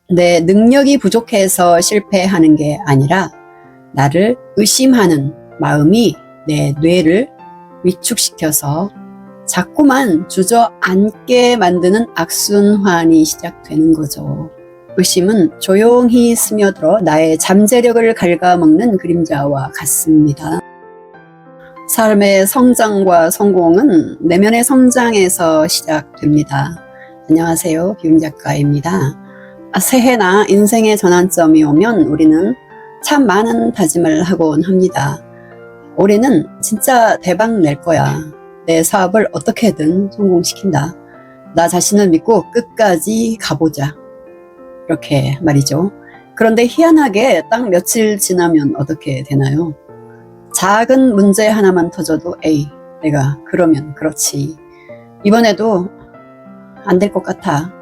내 능력이 부족해서 실패하는 게 아니라 나를 의심하는 마음이 내 뇌를 위축시켜서 자꾸만 주저앉게 만드는 악순환이 시작되는 거죠. 의심은 조용히 스며들어 나의 잠재력을 갉아먹는 그림자와 같습니다. 삶의 성장과 성공은 내면의 성장에서 시작됩니다. 안녕하세요, 비움작가입니다. 새해나 인생의 전환점이 오면 우리는 참 많은 다짐을 하곤 합니다. 올해는 진짜 대박 낼 거야. 내 사업을 어떻게든 성공시킨다. 나 자신을 믿고 끝까지 가보자. 이렇게 말이죠. 그런데 희한하게 딱 며칠 지나면 어떻게 되나요? 작은 문제 하나만 터져도 에이, 내가 그러면 그렇지. 이번에도 안 될 것 같아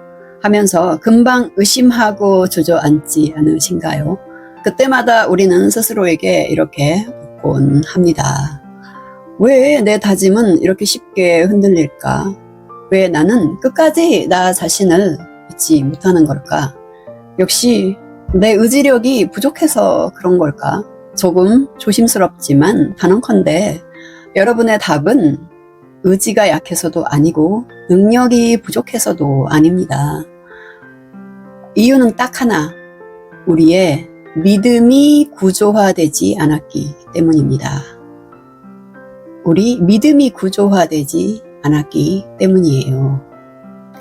하면서 금방 의심하고 주저앉지 않으신가요? 그때마다 우리는 스스로에게 이렇게 묻곤 합니다. 왜 내 다짐은 이렇게 쉽게 흔들릴까? 왜 나는 끝까지 나 자신을 믿지 못하는 걸까? 역시 내 의지력이 부족해서 그런 걸까? 조금 조심스럽지만 단언컨대 여러분의 답은 의지가 약해서도 아니고 능력이 부족해서도 아닙니다. 이유는 딱 하나, 우리의 믿음이 구조화되지 않았기 때문입니다. 우리 믿음이 구조화되지 않았기 때문이에요.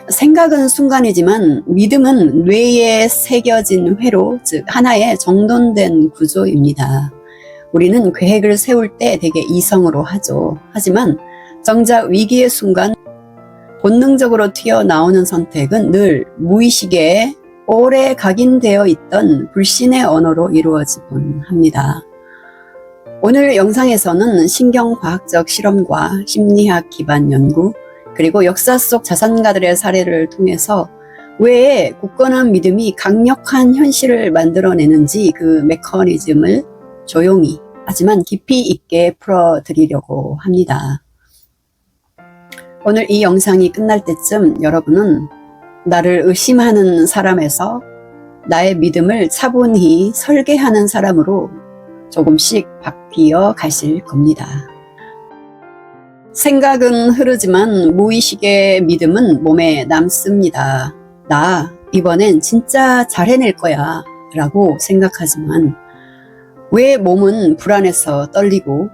생각은 순간이지만 믿음은 뇌에 새겨진 회로, 즉 하나의 정돈된 구조입니다. 우리는 계획을 세울 때 되게 이성으로 하죠. 하지만 정작 위기의 순간 본능적으로 튀어나오는 선택은 늘 무의식에 오래 각인되어 있던 불신의 언어로 이루어지곤 합니다. 오늘 영상에서는 신경과학적 실험과 심리학 기반 연구, 그리고 역사 속 자산가들의 사례를 통해서 왜 굳건한 믿음이 강력한 현실을 만들어내는지 그 메커니즘을 조용히 하지만 깊이 있게 풀어드리려고 합니다. 오늘 이 영상이 끝날 때쯤 여러분은 나를 의심하는 사람에서 나의 믿음을 차분히 설계하는 사람으로 조금씩 바뀌어 가실 겁니다. 생각은 흐르지만 무의식의 믿음은 몸에 남습니다. 나 이번엔 진짜 잘 해낼 거야 라고 생각하지만 왜 몸은 불안해서 떨리고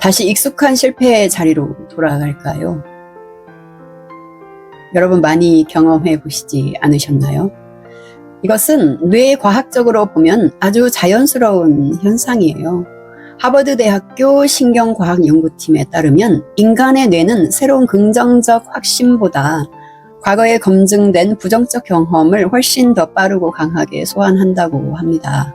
다시 익숙한 실패의 자리로 돌아갈까요? 여러분 많이 경험해 보시지 않으셨나요? 이것은 뇌과학적으로 보면 아주 자연스러운 현상이에요. 하버드 대학교 신경과학연구팀에 따르면 인간의 뇌는 새로운 긍정적 확신보다 과거에 검증된 부정적 경험을 훨씬 더 빠르고 강하게 소환한다고 합니다.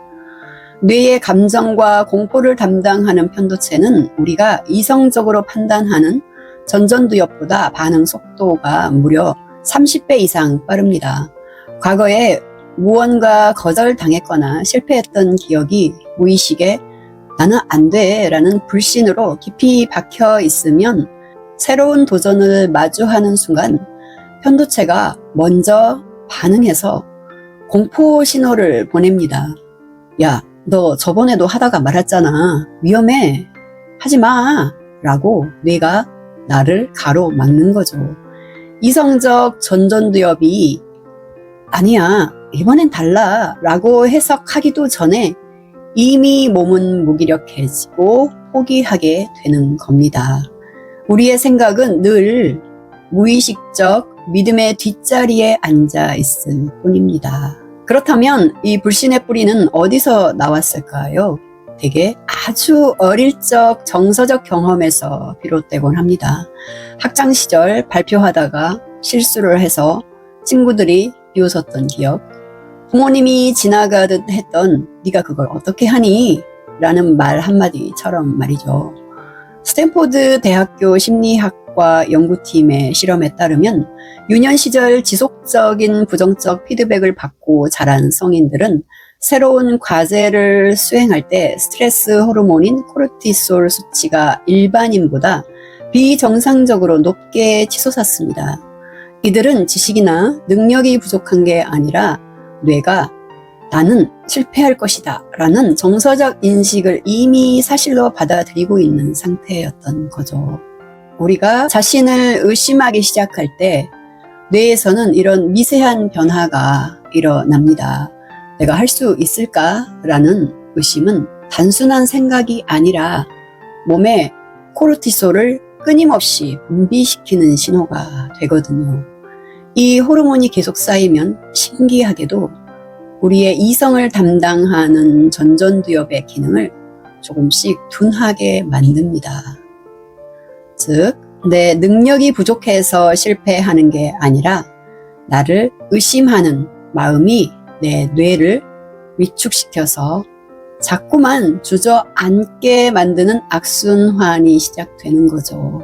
뇌의 감정과 공포를 담당하는 편도체는 우리가 이성적으로 판단하는 전전두엽보다 반응 속도가 무려 30배 이상 빠릅니다. 과거에 무언가 거절당했거나 실패했던 기억이 무의식에 나는 안 돼 라는 불신으로 깊이 박혀 있으면 새로운 도전을 마주하는 순간 편도체가 먼저 반응해서 공포 신호를 보냅니다. 야, 너 저번에도 하다가 말았잖아. 위험해. 하지 마. 라고 뇌가 나를 가로막는 거죠. 이성적 전전두엽이 아니야, 이번엔 달라 라고 해석하기도 전에 이미 몸은 무기력해지고 포기하게 되는 겁니다. 우리의 생각은 늘 무의식적 믿음의 뒷자리에 앉아 있을 뿐입니다. 그렇다면 이 불신의 뿌리는 어디서 나왔을까요? 되게 아주 어릴 적 정서적 경험에서 비롯되곤 합니다. 학창 시절 발표하다가 실수를 해서 친구들이 비웃었던 기억, 부모님이 지나가듯 했던 네가 그걸 어떻게 하니? 라는 말 한마디처럼 말이죠. 스탠포드 대학교 심리학과 연구팀의 실험에 따르면 유년 시절 지속적인 부정적 피드백을 받고 자란 성인들은 새로운 과제를 수행할 때 스트레스 호르몬인 코르티솔 수치가 일반인보다 비정상적으로 높게 치솟았습니다. 이들은 지식이나 능력이 부족한 게 아니라 뇌가 나는 실패할 것이다 라는 정서적 인식을 이미 사실로 받아들이고 있는 상태였던 거죠. 우리가 자신을 의심하기 시작할 때 뇌에서는 이런 미세한 변화가 일어납니다. 내가 할 수 있을까? 라는 의심은 단순한 생각이 아니라 몸에 코르티솔을 끊임없이 분비시키는 신호가 되거든요. 이 호르몬이 계속 쌓이면 신기하게도 우리의 이성을 담당하는 전전두엽의 기능을 조금씩 둔하게 만듭니다. 즉, 내 능력이 부족해서 실패하는 게 아니라 나를 의심하는 마음이 내 뇌를 위축시켜서 자꾸만 주저앉게 만드는 악순환이 시작되는 거죠.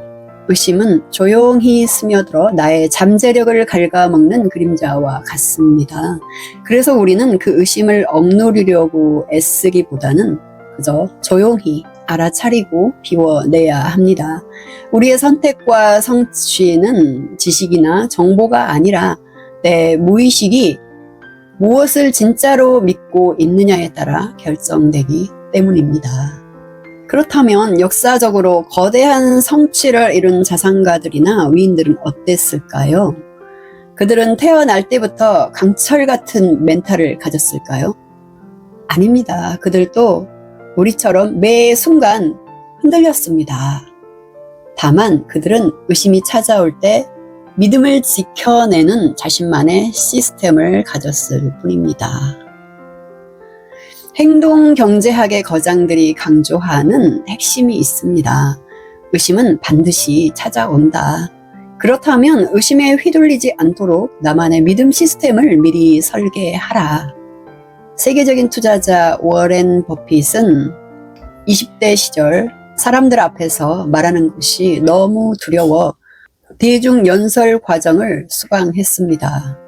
의심은 조용히 스며들어 나의 잠재력을 ဃ갉아먹는 그림자와 같습니다. 그래서 우리는 그 의심을 억누르려고 애쓰기보다는 그저 조용히 알아차리고 비워내야 합니다. 우리의 선택과 성취는 지식이나 정보가 아니라 내 무의식이 무엇을 진짜로 믿고 있느냐에 따라 결정되기 때문입니다. 그렇다면 역사적으로 거대한 성취를 이룬 자산가들이나 위인들은 어땠을까요? 그들은 태어날 때부터 강철 같은 멘탈을 가졌을까요? 아닙니다. 그들도 우리처럼 매 순간 흔들렸습니다. 다만 그들은 의심이 찾아올 때 믿음을 지켜내는 자신만의 시스템을 가졌을 뿐입니다. 행동경제학의 거장들이 강조하는 핵심이 있습니다. 의심은 반드시 찾아온다. 그렇다면 의심에 휘둘리지 않도록 나만의 믿음 시스템을 미리 설계하라. 세계적인 투자자 워렌 버핏은 20대 시절 사람들 앞에서 말하는 것이 너무 두려워 대중 연설 과정을 수강했습니다.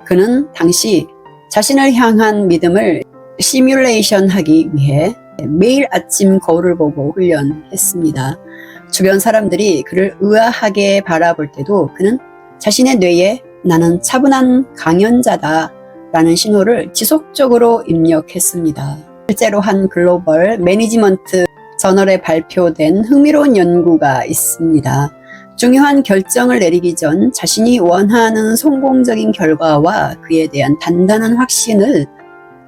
그는 당시 자신을 향한 믿음을 시뮬레이션 하기 위해 매일 아침 거울을 보고 훈련했습니다. 주변 사람들이 그를 의아하게 바라볼 때도 그는 자신의 뇌에 나는 차분한 강연자다 라는 신호를 지속적으로 입력했습니다. 실제로 한 글로벌 매니지먼트 저널에 발표된 흥미로운 연구가 있습니다. 중요한 결정을 내리기 전 자신이 원하는 성공적인 결과와 그에 대한 단단한 확신을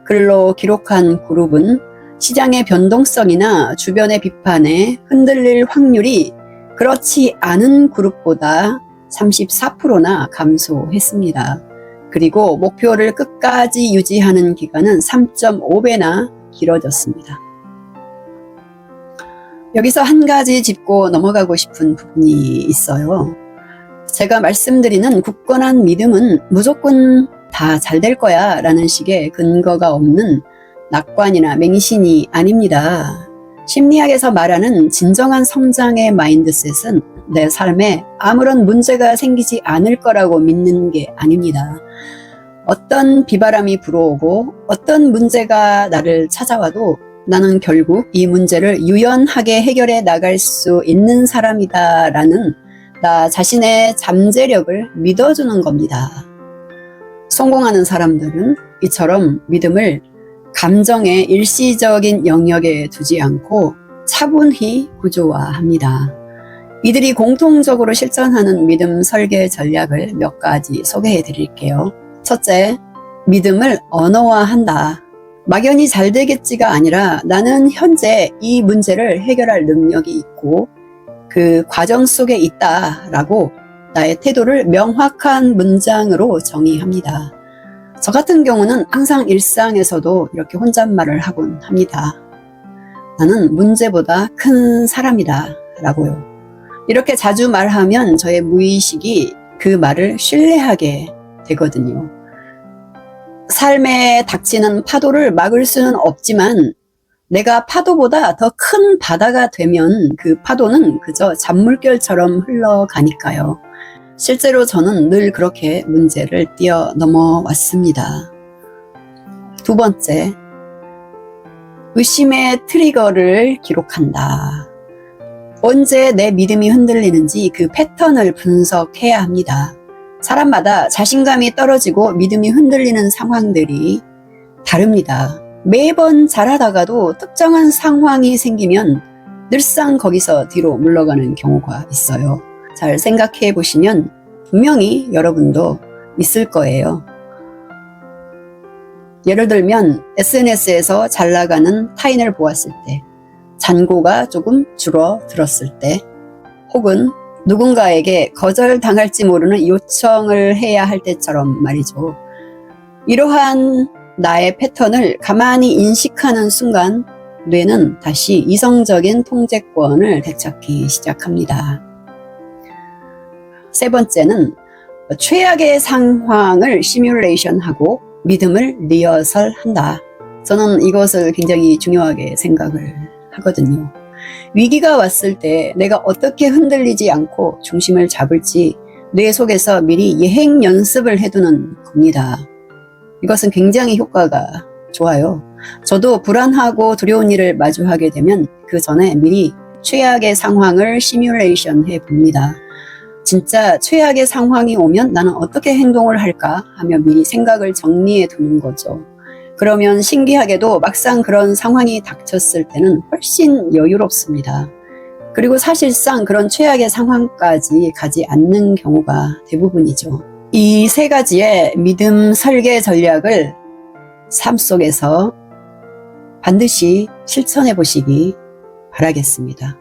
글로 기록한 그룹은 시장의 변동성이나 주변의 비판에 흔들릴 확률이 그렇지 않은 그룹보다 34%나 감소했습니다. 그리고 목표를 끝까지 유지하는 기간은 3.5배나 길어졌습니다. 여기서 한 가지 짚고 넘어가고 싶은 부분이 있어요. 제가 말씀드리는 굳건한 믿음은 무조건 다 잘 될 거야 라는 식의 근거가 없는 낙관이나 맹신이 아닙니다. 심리학에서 말하는 진정한 성장의 마인드셋은 내 삶에 아무런 문제가 생기지 않을 거라고 믿는 게 아닙니다. 어떤 비바람이 불어오고 어떤 문제가 나를 찾아와도 나는 결국 이 문제를 유연하게 해결해 나갈 수 있는 사람이다 라는 나 자신의 잠재력을 믿어주는 겁니다. 성공하는 사람들은 이처럼 믿음을 감정의 일시적인 영역에 두지 않고 차분히 구조화합니다. 이들이 공통적으로 실천하는 믿음 설계 전략을 몇 가지 소개해 드릴게요. 첫째, 믿음을 언어화한다. 막연히 잘 되겠지가 아니라 나는 현재 이 문제를 해결할 능력이 있고 그 과정 속에 있다라고 나의 태도를 명확한 문장으로 정의합니다. 저 같은 경우는 항상 일상에서도 이렇게 혼잣말을 하곤 합니다. 나는 문제보다 큰 사람이다 라고요. 이렇게 자주 말하면 저의 무의식이 그 말을 신뢰하게 되거든요. 삶에 닥치는 파도를 막을 수는 없지만 내가 파도보다 더 큰 바다가 되면 그 파도는 그저 잔물결처럼 흘러가니까요. 실제로 저는 늘 그렇게 문제를 뛰어넘어 왔습니다. 두 번째, 의심의 트리거를 기록한다. 언제 내 믿음이 흔들리는지 그 패턴을 분석해야 합니다. 사람마다 자신감이 떨어지고 믿음이 흔들리는 상황들이 다릅니다. 매번 잘하다가도 특정한 상황이 생기면 늘상 거기서 뒤로 물러가는 경우가 있어요. 잘 생각해 보시면 분명히 여러분도 있을 거예요. 예를 들면 SNS에서 잘 나가는 타인을 보았을 때, 잔고가 조금 줄어들었을 때, 혹은 누군가에게 거절당할지 모르는 요청을 해야 할 때처럼 말이죠. 이러한 나의 패턴을 가만히 인식하는 순간 뇌는 다시 이성적인 통제권을 되찾기 시작합니다. 세 번째는 최악의 상황을 시뮬레이션하고 믿음을 리허설한다. 저는 이것을 굉장히 중요하게 생각을 하거든요. 위기가 왔을 때 내가 어떻게 흔들리지 않고 중심을 잡을지 뇌 속에서 미리 예행 연습을 해두는 겁니다. 이것은 굉장히 효과가 좋아요. 저도 불안하고 두려운 일을 마주하게 되면 그 전에 미리 최악의 상황을 시뮬레이션 해봅니다. 진짜 최악의 상황이 오면 나는 어떻게 행동을 할까 하며 미리 생각을 정리해 두는 거죠. 그러면 신기하게도 막상 그런 상황이 닥쳤을 때는 훨씬 여유롭습니다. 그리고 사실상 그런 최악의 상황까지 가지 않는 경우가 대부분이죠. 이 세 가지의 믿음 설계 전략을 삶 속에서 반드시 실천해 보시기 바라겠습니다.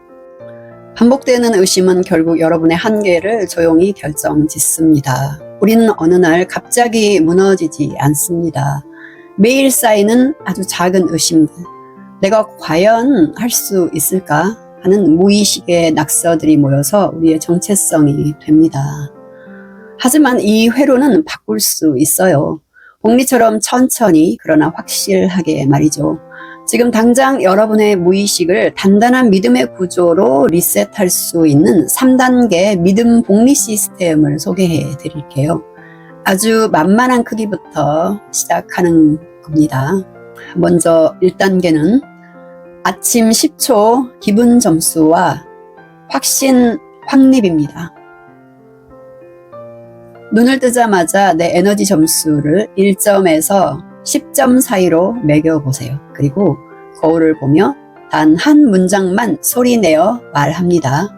반복되는 의심은 결국 여러분의 한계를 조용히 결정짓습니다. 우리는 어느 날 갑자기 무너지지 않습니다. 매일 쌓이는 아주 작은 의심들, 내가 과연 할 수 있을까 하는 무의식의 낙서들이 모여서 우리의 정체성이 됩니다. 하지만 이 회로는 바꿀 수 있어요. 복리처럼 천천히 그러나 확실하게 말이죠. 지금 당장 여러분의 무의식을 단단한 믿음의 구조로 리셋할 수 있는 3단계 믿음 복리 시스템을 소개해 드릴게요. 아주 만만한 크기부터 시작하는 겁니다. 먼저 1단계는 아침 10초 기분 점수와 확신 확립입니다. 눈을 뜨자마자 내 에너지 점수를 1점에서 10점 사이로 매겨보세요. 그리고 거울을 보며 단 한 문장만 소리내어 말합니다.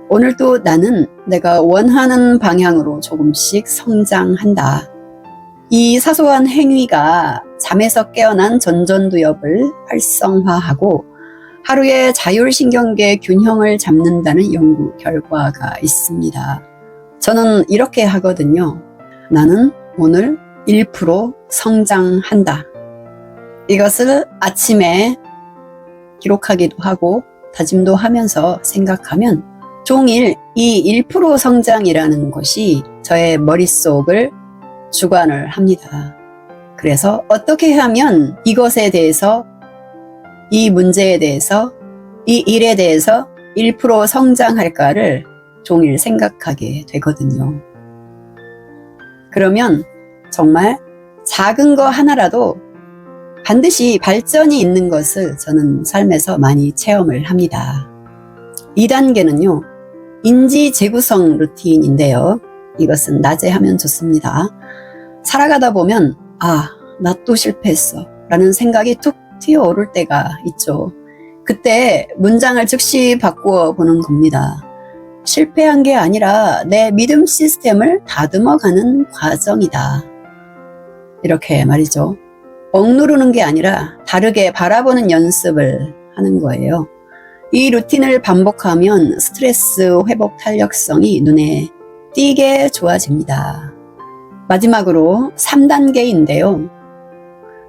오늘도 나는 내가 원하는 방향으로 조금씩 성장한다. 이 사소한 행위가 잠에서 깨어난 전전두엽을 활성화하고 하루의 자율신경계 균형을 잡는다는 연구 결과가 있습니다. 저는 이렇게 하거든요. 나는 오늘 1% 성장한다. 이것을 아침에 기록하기도 하고 다짐도 하면서 생각하면 종일 이 1% 성장이라는 것이 저의 머릿속을 주관을 합니다. 그래서 어떻게 하면 이것에 대해서, 이 문제에 대해서, 이 일에 대해서 1% 성장할까를 종일 생각하게 되거든요. 그러면 정말 작은 거 하나라도 반드시 발전이 있는 것을 저는 삶에서 많이 체험을 합니다. 2단계는요, 인지 재구성 루틴인데요. 이것은 낮에 하면 좋습니다. 살아가다 보면 나 또 실패했어 라는 생각이 툭 튀어오를 때가 있죠. 그때 문장을 즉시 바꾸어 보는 겁니다. 실패한 게 아니라 내 믿음 시스템을 다듬어가는 과정이다. 이렇게 말이죠. 억누르는 게 아니라 다르게 바라보는 연습을 하는 거예요. 이 루틴을 반복하면 스트레스 회복 탄력성이 눈에 띄게 좋아집니다. 마지막으로 3단계인데요.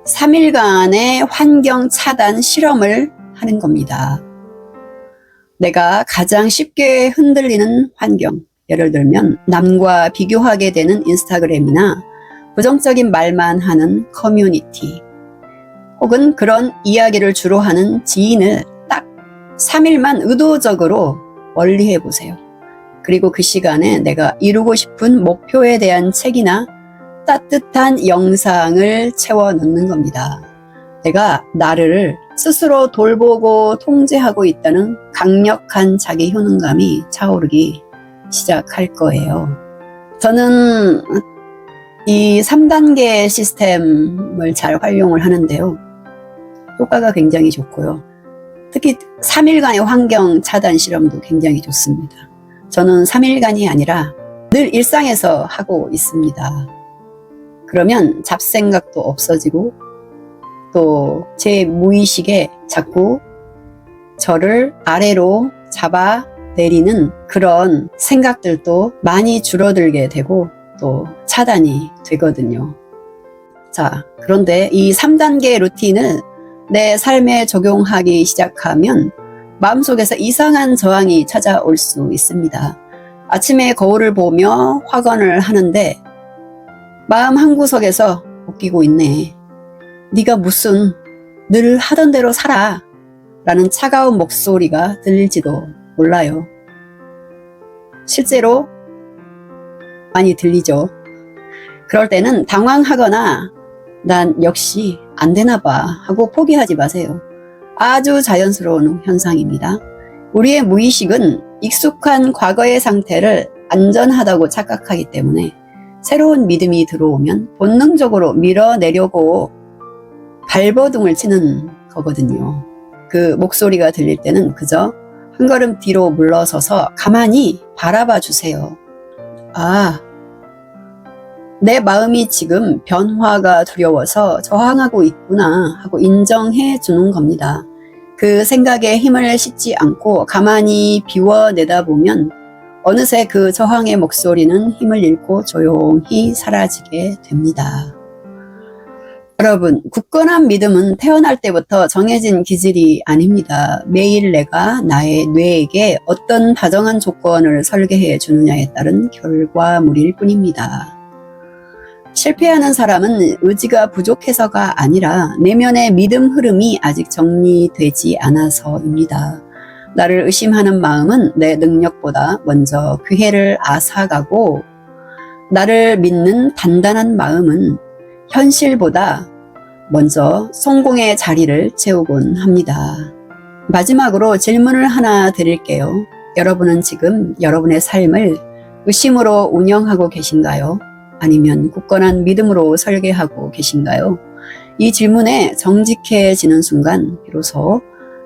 3일간의 환경 차단 실험을 하는 겁니다. 내가 가장 쉽게 흔들리는 환경, 예를 들면 남과 비교하게 되는 인스타그램이나 부정적인 말만 하는 커뮤니티, 혹은 그런 이야기를 주로 하는 지인을 딱 3일만 의도적으로 멀리해 보세요. 그리고 그 시간에 내가 이루고 싶은 목표에 대한 책이나 따뜻한 영상을 채워 넣는 겁니다. 내가 나를 스스로 돌보고 통제하고 있다는 강력한 자기 효능감이 차오르기 시작할 거예요. 저는 이 3단계 시스템을 잘 활용을 하는데요. 효과가 굉장히 좋고요. 특히 3일간의 환경 차단 실험도 굉장히 좋습니다. 저는 3일간이 아니라 늘 일상에서 하고 있습니다. 그러면 잡생각도 없어지고 또 제 무의식에 자꾸 저를 아래로 잡아 내리는 그런 생각들도 많이 줄어들게 되고 또 차단이 되거든요. 자, 그런데 이 3단계 루틴을 내 삶에 적용하기 시작하면 마음속에서 이상한 저항이 찾아올 수 있습니다. 아침에 거울을 보며 확언을 하는데 마음 한구석에서 웃기고 있네. 네가 무슨 늘 하던 대로 살아 라는 차가운 목소리가 들릴지도 몰라요. 실제로 많이 들리죠. 그럴 때는 당황하거나 난 역시 안 되나 봐 하고 포기하지 마세요. 아주 자연스러운 현상입니다. 우리의 무의식은 익숙한 과거의 상태를 안전하다고 착각하기 때문에 새로운 믿음이 들어오면 본능적으로 밀어내려고 발버둥을 치는 거거든요. 그 목소리가 들릴 때는 그저 한 걸음 뒤로 물러서서 가만히 바라봐 주세요. 아, 내 마음이 지금 변화가 두려워서 저항하고 있구나 하고 인정해 주는 겁니다. 그 생각에 힘을 싣지 않고 가만히 비워내다 보면 어느새 그 저항의 목소리는 힘을 잃고 조용히 사라지게 됩니다. 여러분, 굳건한 믿음은 태어날 때부터 정해진 기질이 아닙니다. 매일 내가 나의 뇌에게 어떤 다정한 조건을 설계해 주느냐에 따른 결과물일 뿐입니다. 실패하는 사람은 의지가 부족해서가 아니라 내면의 믿음 흐름이 아직 정리되지 않아서입니다. 나를 의심하는 마음은 내 능력보다 먼저 기회를 앗아가고 나를 믿는 단단한 마음은 현실보다 먼저 성공의 자리를 채우곤 합니다. 마지막으로 질문을 하나 드릴게요. 여러분은 지금 여러분의 삶을 의심으로 운영하고 계신가요? 아니면 굳건한 믿음으로 설계하고 계신가요? 이 질문에 정직해지는 순간 비로소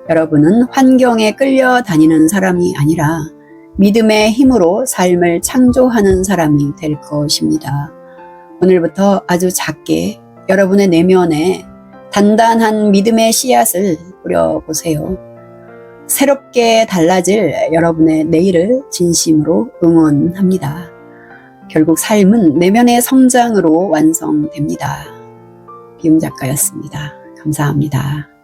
여러분은 환경에 끌려다니는 사람이 아니라 믿음의 힘으로 삶을 창조하는 사람이 될 것입니다. 오늘부터 아주 작게 여러분의 내면에 단단한 믿음의 씨앗을 뿌려보세요. 새롭게 달라질 여러분의 내일을 진심으로 응원합니다. 결국 삶은 내면의 성장으로 완성됩니다. 비움 작가였습니다. 감사합니다.